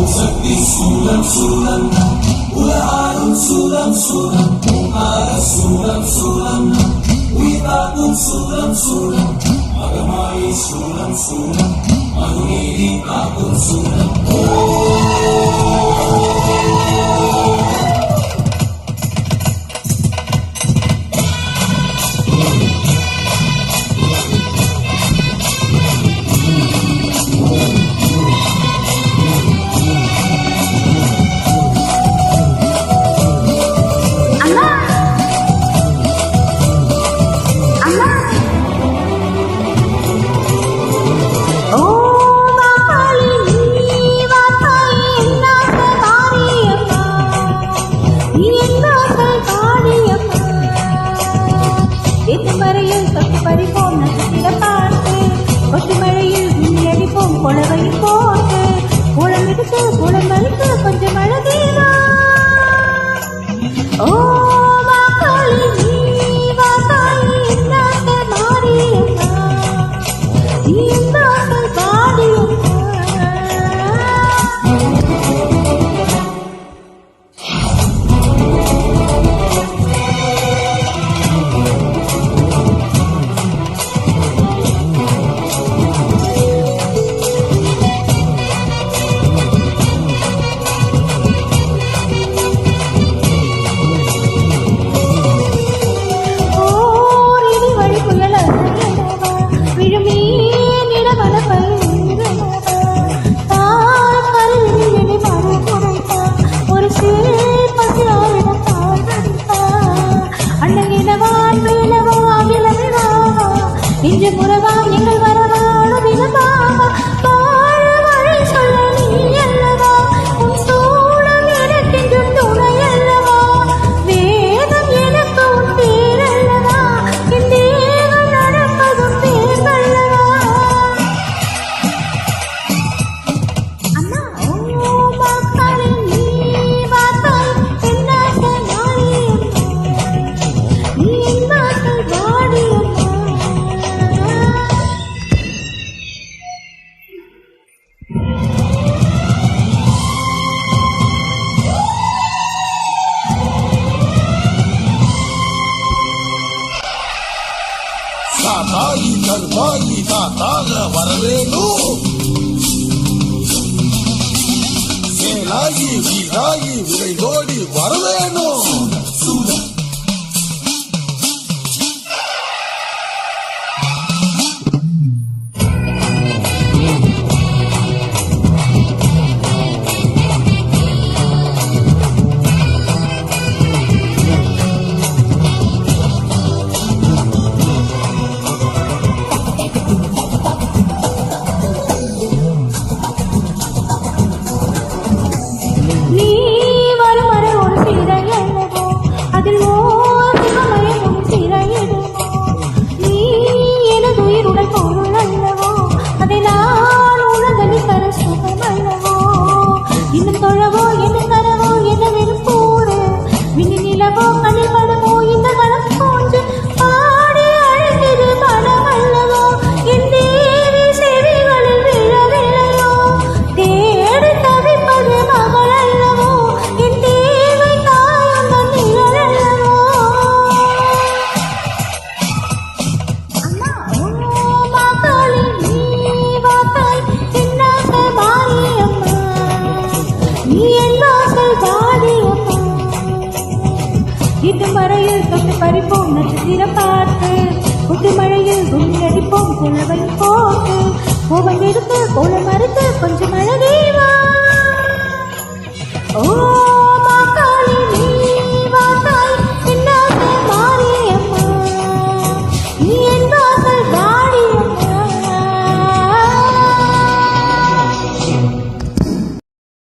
சக்தி சூலம் சூலம் உலகாலும் சூலம் சூலம் சூலம் சூலம் உயிராகும் சூலம் சூலம் மகமாயி சூலம் சூலம் மகுநீதி காக்கும் சூலம் கொஞ்சம் அழகேவா ஓ இன்று முறவா எங்கள் வரவான வினவாமா வாழ வழி சொல்ல நீ அல்லவா உன் சூழல் எனக்கு துணை அல்லவா வேதம் எனக்கு உன் பேர் அல்லவா என் தேவன் நடப்பதும் பேர் அல்லவா அண்ணா ஓ மக்களே நீ வாத்தாய் என்னாசை மாறியம்மா நீ என்னாசை வாடியம்மா தாயி கருமாயி தாத்தால வரவேணும் சேலாயி வீராயி விரைதோடி வரவேணும் மறையில் தொட்டு பறிப்போம் நட்சத்திரம் பார்த்து புது மழையில் குண்டடிப்போம் குழவை போட்டு கோவம் எடுத்து கோலம் மறுத்து கொஞ்சம் அழகே